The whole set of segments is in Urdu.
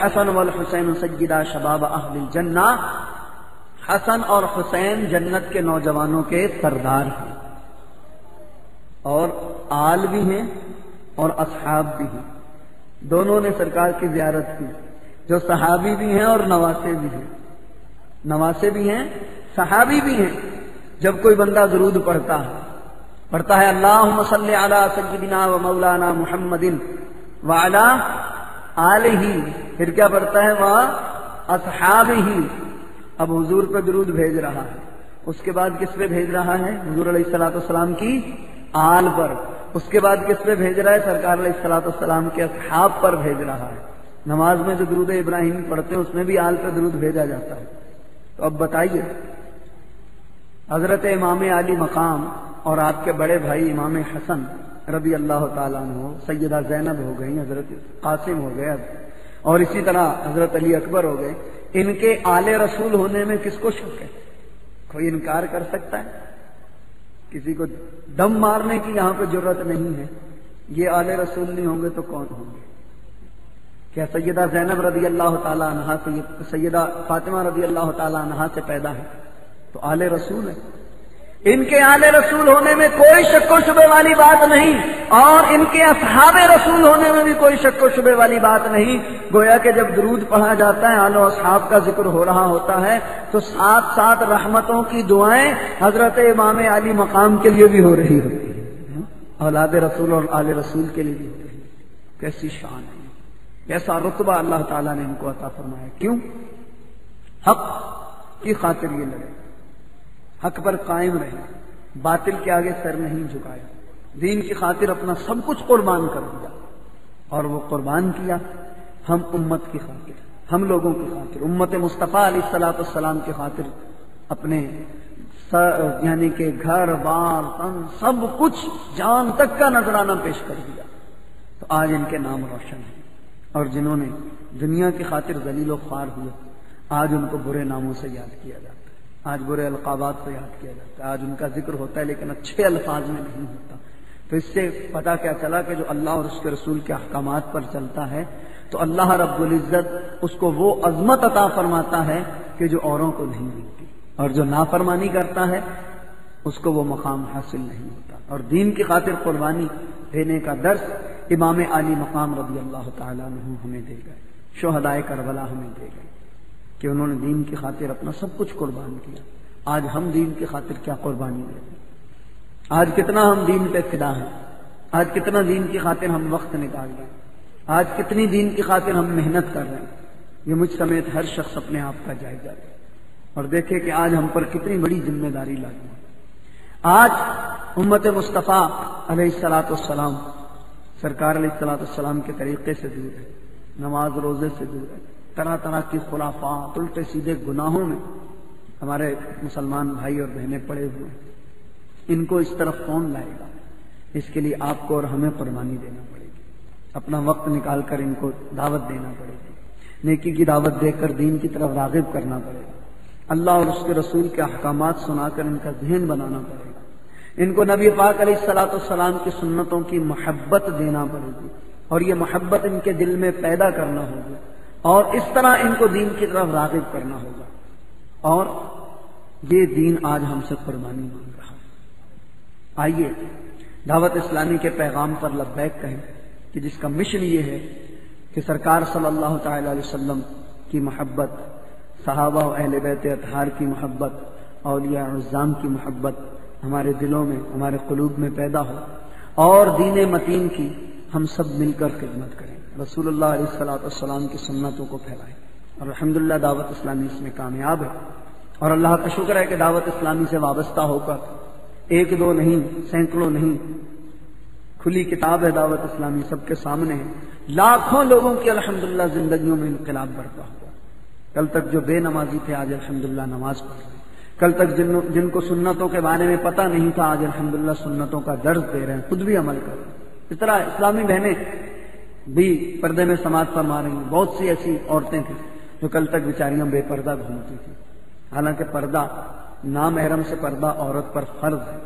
الحسن والحسین سیدا شباب اہل الجنہ، حسن اور حسین جنت کے نوجوانوں کے سردار ہیں، اور آل بھی ہیں اور اصحاب بھی ہیں، دونوں نے سرکار کی زیارت کی، جو صحابی بھی ہیں اور نواسے بھی ہیں، نواسے بھی ہیں صحابی بھی ہیں۔ جب کوئی بندہ درود پڑھتا ہے اللہم صلی علی سیدنا و مولانا محمد وعلی آلہ، پھر کیا پڑھتا ہے وہاں اصحابہ، اب حضور پہ درود بھیج رہا ہے، اس کے بعد کس پہ بھیج رہا ہے؟ حضور علیہ الصلوۃ والسلام کی آل پر، اس کے بعد کس پہ بھیج رہا ہے؟ سرکار علیہ الصلوۃ والسلام کے اصحاب پر بھیج رہا ہے۔ نماز میں جو درود ابراہیم پڑھتے ہیں اس میں بھی آل پہ درود بھیجا جاتا ہے۔ تو اب بتائیے، حضرت امام علی مقام اور آپ کے بڑے بھائی امام حسن رضی اللہ تعالیٰ عنہ، سیدہ زینب ہو گئی، حضرت قاسم ہو گئے، اور اسی طرح حضرت علی اکبر ہو گئے، ان کے آل رسول ہونے میں کس کو شک ہے؟ کوئی انکار کر سکتا ہے؟ کسی کو دم مارنے کی یہاں پہ جرت نہیں ہے۔ یہ آل رسول نہیں ہوں گے تو کون ہوں گے؟ کیا سیدہ زینب رضی اللہ تعالیٰ عنہا سیدہ فاطمہ رضی اللہ تعالیٰ عنہا سے پیدا ہے تو آل رسول ہے۔ ان کے آل رسول ہونے میں کوئی شک و شبے والی بات نہیں، اور ان کے اصحاب رسول ہونے میں بھی کوئی شک و شبے والی بات نہیں۔ گویا کہ جب درود پڑھا جاتا ہے، آل و اصحاب کا ذکر ہو رہا ہوتا ہے، تو ساتھ ساتھ رحمتوں کی دعائیں حضرت امام علی مقام کے لیے بھی ہو رہی ہوتی ہیں، اولاد رسول اور آل رسول کے لیے بھی ہو رہی ہے۔ کیسی شان ہے، کیسا رتبہ اللہ تعالیٰ نے ان کو عطا فرمایا۔ کیوں؟ حق کی خاطر یہ لڑے، حق پر قائم رہے، باطل کے آگے سر نہیں جھکایا، دین کی خاطر اپنا سب کچھ قربان کر دیا، اور وہ قربان کیا ہم امت کی خاطر، ہم لوگوں کی خاطر، امت مصطفیٰ علیہ الصلوۃ والسلام کی خاطر اپنے یعنی کہ گھر بار تن سب کچھ جان تک کا نذرانہ پیش کر دیا، تو آج ان کے نام روشن ہیں۔ اور جنہوں نے دنیا کی خاطر ذلیل و خوار ہوئے، آج ان کو برے ناموں سے یاد کیا جاتا ہے، آج برے القابات سے یاد کیا جاتا ہے، آج ان کا ذکر ہوتا ہے لیکن اچھے الفاظ میں نہیں ہوتا۔ تو اس سے پتہ کیا چلا کہ جو اللہ اور اس کے رسول کے احکامات پر چلتا ہے تو اللہ رب العزت اس کو وہ عظمت عطا فرماتا ہے کہ جو اوروں کو نہیں ملتی، اور جو نافرمانی کرتا ہے اس کو وہ مقام حاصل نہیں ہوتا۔ اور دین کی خاطر قربانی دینے کا درس امام علی مقام رضی اللہ تعالیٰ عنہ ہمیں دے گئے، شہدائے کربلا ہمیں دے گئے کہ انہوں نے دین کی خاطر اپنا سب کچھ قربان کیا۔ آج ہم دین کی خاطر کیا قربانی دیتے ہیں؟ آج کتنا ہم دین پہ فدا ہیں، آج کتنا دین کی خاطر ہم وقت نکال رہے ہیں، آج کتنی دین کی خاطر ہم محنت کر رہے ہیں۔ یہ مجھ سمیت ہر شخص اپنے آپ کا جائزہ لے اور دیکھے کہ آج ہم پر کتنی بڑی ذمہ داری لاگو ہے۔ آج امت مصطفیٰ علیہ الصلوۃ والسلام سرکار علیہ الصلوۃ والسلام کے طریقے سے دور ہے، نماز روزے سے دور ہے، طرح طرح کی خرافات الٹے سیدھے گناہوں میں ہمارے مسلمان بھائی اور بہنیں پڑے ہوئے ہیں۔ ان کو اس طرف کون لائے گا؟ اس کے لیے آپ کو اور ہمیں قربانی دینا پڑے گی، اپنا وقت نکال کر ان کو دعوت دینا پڑے گی، نیکی کی دعوت دے کر دین کی طرف راغب کرنا پڑے گا، اللہ اور اس کے رسول کے احکامات سنا کر ان کا ذہن بنانا پڑے گا، ان کو نبی پاک علیہ الصلوۃ والسلام کی سنتوں کی محبت دینا پڑے گی، اور یہ محبت ان کے دل میں پیدا کرنا ہوگی، اور اس طرح ان کو دین کی طرف راغب کرنا ہوگا۔ اور یہ دین آج ہم سے قربانی مانگ رہا ہے۔ آئیے دعوت اسلامی کے پیغام پر لبیک کہیں کہ جس کا مشن یہ ہے کہ سرکار صلی اللہ تعالی علیہ وسلم کی محبت، صحابہ و اہل بیت اطہار کی محبت، اولیاء عظام کی محبت ہمارے دلوں میں، ہمارے قلوب میں پیدا ہو، اور دین متین کی ہم سب مل کر خدمت کریں، رسول اللہ علیہ الصلوۃ والسلام کی سنتوں کو پھیلائیں۔ اور الحمدللہ دعوت اسلامی اس میں کامیاب ہے، اور اللہ کا شکر ہے کہ دعوت اسلامی سے وابستہ ہو کر ایک دو نہیں، سینکڑوں نہیں، کھلی کتاب ہے دعوت اسلامی، سب کے سامنے ہے، لاکھوں لوگوں کی الحمدللہ زندگیوں میں انقلاب برپا ہوا۔ کل تک جو بے نمازی تھے آج الحمدللہ نماز پڑھ رہے ہیں، کل تک جن کو سنتوں کے بارے میں پتہ نہیں تھا آج الحمدللہ سنتوں کا درس دے رہے ہیں، خود بھی عمل کر رہے ہیں۔ اس طرح اسلامی بہنیں بھی پردے میں سماعت فرما رہی ہیں۔ بہت سی ایسی عورتیں تھیں جو کل تک بیچاریاں بے پردہ گھومتی تھیں، حالانکہ پردہ نامحرم سے پردہ عورت پر فرض ہے،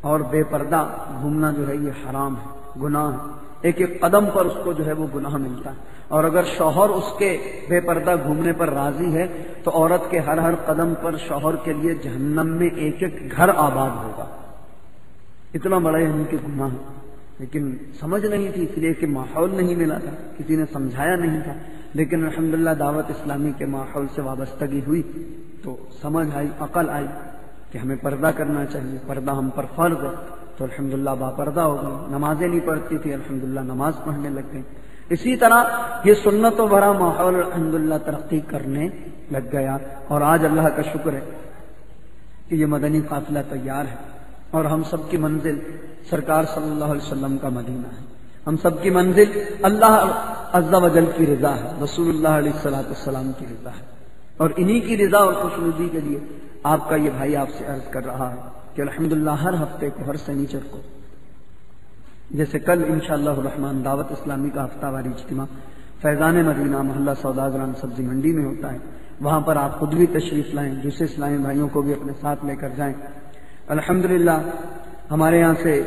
اور بے پردہ گھومنا جو ہے یہ حرام ہے، گناہ ہے۔ ایک ایک قدم پر اس کو جو ہے وہ گناہ ملتا ہے. اور اگر شوہر اس کے بے پردہ گھومنے پر راضی ہے تو عورت کے ہر ہر قدم پر شوہر کے لیے جہنم میں ایک ایک گھر آباد ہوگا. اتنا بڑا ان کے گناہ ہے. لیکن سمجھ نہیں تھی، اس لیے کہ ماحول نہیں ملا تھا، کسی نے سمجھایا نہیں تھا. لیکن الحمدللہ دعوت اسلامی کے ماحول سے وابستگی ہوئی تو سمجھ آئی، عقل آئی کہ ہمیں پردہ کرنا چاہیے، پردہ ہم پر فرض ہے. تو الحمدللہ باپردہ ہو گئی. نمازیں نہیں پڑھتی تھی، الحمدللہ نماز پڑھنے لگ گئی. اسی طرح یہ سنتوں بھرا ماحول الحمدللہ ترقی کرنے لگ گیا. اور آج اللہ کا شکر ہے کہ یہ مدنی قافلہ تیار ہے اور ہم سب کی منزل سرکار صلی اللہ علیہ وسلم کا مدینہ ہے. ہم سب کی منزل اللہ عز و جل کی رضا ہے، رسول اللہ علیہ الصلوۃ والسلام کی رضا ہے. اور انہی کی رضا اور خوشنودی کے لیے آپ کا یہ بھائی آپ سے عرض کر رہا ہے کہ الحمدللہ ہر ہفتے کو، ہر سنیچر کو، جیسے کل انشاءاللہ الرحمن دعوت اسلامی کا ہفتہ واری اجتماع فیضان مدینہ محلہ سوداگران سبزی منڈی میں ہوتا ہے، وہاں پر آپ خود بھی تشریف لائیں، دوسرے اسلامی بھائیوں کو بھی اپنے ساتھ لے کر جائیں. الحمدللہ ہمارے یہاں سے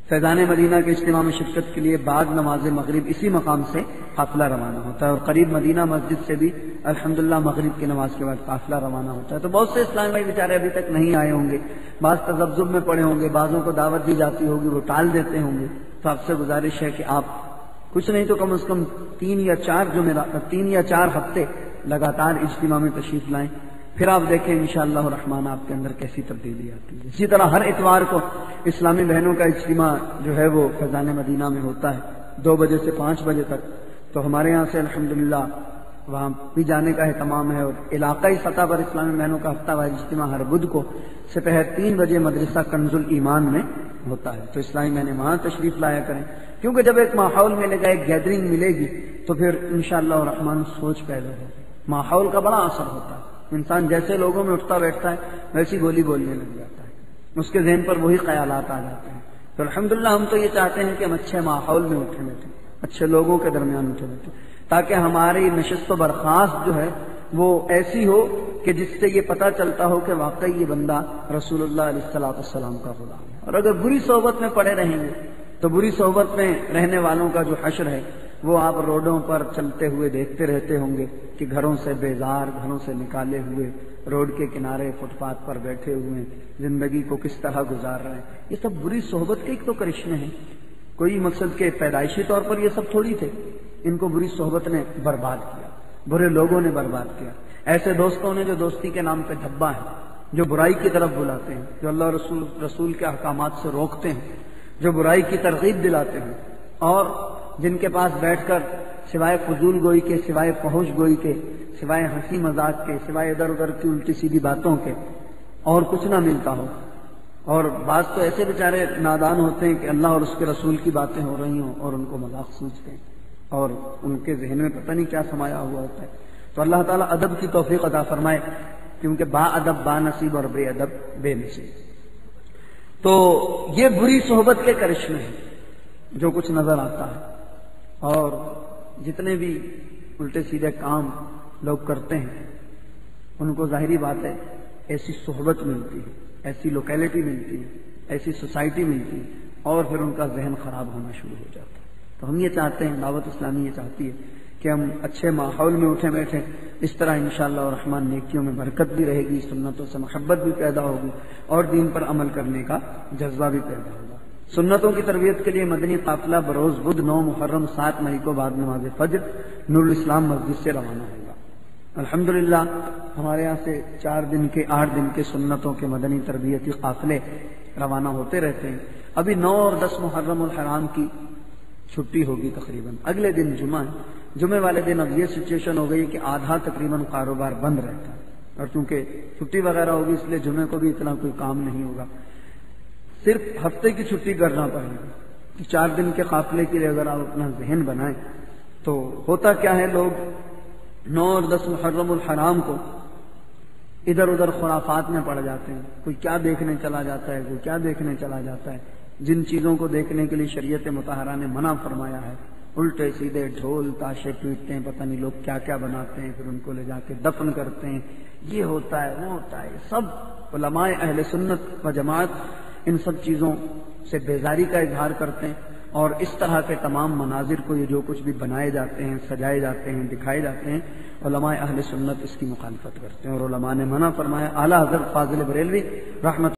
فیضان مدینہ کے اجتماع میں شرکت کے لیے بعد نماز مغرب اسی مقام سے قافلہ روانہ ہوتا ہے، اور قریب مدینہ مسجد سے بھی الحمدللہ مغرب کی نماز کے بعد قافلہ روانہ ہوتا ہے. تو بہت سے اسلامی بھائی بیچارے ابھی تک نہیں آئے ہوں گے، بعض تذبذب میں پڑے ہوں گے، بعضوں کو دعوت دی جاتی ہوگی وہ ٹال دیتے ہوں گے. تو آپ سے گزارش ہے کہ آپ کچھ نہیں تو کم از کم 3 یا 4 ہفتے لگاتار اجتماع میں تشریف لائیں. پھر آپ دیکھیں انشاءاللہ الرحمن آپ کے اندر کیسی تبدیلی آتی ہے. اسی طرح ہر اتوار کو اسلامی بہنوں کا اجتماع جو ہے وہ فیضان مدینہ میں ہوتا ہے 2 بجے سے 5 بجے تک. تو ہمارے یہاں سے الحمدللہ وہاں بھی جانے کا اہتمام ہے. اور علاقائی سطح پر اسلامی بہنوں کا ہفتہ وار اجتماع ہر بدھ کو سپہر 3 بجے مدرسہ کنز الایمان میں ہوتا ہے. تو اسلامی بہنیں وہاں تشریف لایا کریں، کیونکہ جب ایک ماحول ملے گا، ایک گیدرنگ ملے گی تو پھر انشاءاللہ الرحمن سوچ پیدا ہوگی. ماحول کا بڑا اثر ہوتا ہے. انسان جیسے لوگوں میں اٹھتا بیٹھتا ہے ویسی بولی بولنے لگ جاتا ہے، اس کے ذہن پر وہی خیالات آ جاتے ہیں. تو الحمدللہ ہم تو یہ چاہتے ہیں کہ ہم اچھے ماحول میں اٹھے بیٹھیں، اچھے لوگوں کے درمیان اٹھے بیٹھیں، تاکہ ہماری نشست و برخاست جو ہے وہ ایسی ہو کہ جس سے یہ پتہ چلتا ہو کہ واقعی یہ بندہ رسول اللہ علیہ الصلوۃ والسلام کا غلام ہے. اور اگر بری صحبت میں پڑے رہیں گے تو بری صحبت میں رہنے والوں کا جو حشر ہے وہ آپ روڈوں پر چلتے ہوئے دیکھتے رہتے ہوں گے کہ گھروں سے بیزار، گھروں سے نکالے ہوئے، روڈ کے کنارے فٹ پاتھ پر بیٹھے ہوئے زندگی کو کس طرح گزار رہے ہیں. یہ سب بری صحبت کے ایک تو کرشمے ہیں. کوئی مقصد کے پیدائشی طور پر یہ سب تھوڑی تھے. ان کو بری صحبت نے برباد کیا، برے لوگوں نے برباد کیا. ایسے دوستوں نے جو دوستی کے نام پہ دھبا ہے، جو برائی کی طرف بلاتے ہیں، جو اللہ رسول کے احکامات سے روکتے ہیں، جو برائی کی ترغیب دلاتے ہیں، اور جن کے پاس بیٹھ کر سوائے فضول گوئی کے، سوائے فحش گوئی کے، سوائے ہنسی مذاق کے، سوائے ادھر ادھر کی الٹی سیدھی باتوں کے اور کچھ نہ ملتا ہو. اور بعض تو ایسے بیچارے نادان ہوتے ہیں کہ اللہ اور اس کے رسول کی باتیں ہو رہی ہوں اور ان کو مذاق سوچتے ہیں اور ان کے ذہن میں پتہ نہیں کیا سمایا ہوا ہوتا ہے. تو اللہ تعالیٰ ادب کی توفیق عطا فرمائے، کیونکہ با ادب با نصیب اور بے ادب بے نصیب. تو یہ بری صحبت کے کرشمے ہیں جو کچھ نظر آتا ہے. اور جتنے بھی الٹے سیدھے کام لوگ کرتے ہیں ان کو ظاہری بات ہے ایسی صحبت ملتی ہے، ایسی لوکیلٹی ملتی ہے، ایسی سوسائٹی ملتی ہے اور پھر ان کا ذہن خراب ہونا شروع ہو جاتا ہے. تو ہم یہ چاہتے ہیں، دعوت اسلامی یہ چاہتی ہے کہ ہم اچھے ماحول میں اٹھے بیٹھے. اس طرح انشاءاللہ الرحمن نیکیوں میں برکت بھی رہے گی، سنتوں سے محبت بھی پیدا ہوگی اور دین پر عمل کرنے کا جذبہ بھی پیدا ہوگا. سنتوں کی تربیت کے لیے مدنی قافلہ بروز بدھ 9 محرم 7 مئی کو بعد نماز فجر نور الاسلام مسجد سے روانہ ہوگا. الحمدللہ ہمارے یہاں سے 4 دن کے 8 دن کے سنتوں کے مدنی تربیتی قافلے روانہ ہوتے رہتے ہیں. ابھی 9 اور 10 محرم الحرام کی چھٹی ہوگی تقریباً. اگلے دن جمعہ ہے. جمعے والے دن اب یہ سچویشن ہو گئی کہ آدھا تقریباً کاروبار بند رہتا ہے اور چونکہ چھٹی وغیرہ ہوگی اس لیے جمعے کو بھی اتنا کوئی کام نہیں ہوگا. صرف ہفتے کی چھٹی کرنا پڑے گی. 4 دن کے قافلے کے لیے اگر آپ اپنا ذہن بنائیں تو ہوتا کیا ہے، لوگ 9 اور 10 محرم الحرام کو ادھر ادھر خرافات میں پڑ جاتے ہیں. کوئی کیا دیکھنے چلا جاتا ہے، کوئی کیا دیکھنے چلا جاتا ہے. جن چیزوں کو دیکھنے کے لیے شریعت مطہرہ نے منع فرمایا ہے، الٹے سیدھے ڈھول تاشے پیٹتے ہیں، پتہ نہیں لوگ کیا کیا بناتے ہیں، پھر ان کو لے جا کے دفن کرتے ہیں. یہ ہوتا ہے، وہ ہوتا ہے. سب علماء اہل سنت و جماعت ان سب چیزوں سے بیزاری کا اظہار کرتے ہیں اور اس طرح کے تمام مناظر کو یہ جو کچھ بھی بنائے جاتے ہیں، سجائے جاتے ہیں، دکھائے جاتے ہیں، علماء اہل سنت اس کی مخالفت کرتے ہیں، اور علماء نے منع فرمایا۔ اعلیٰ حضرت فاضل بریلوی رحمۃ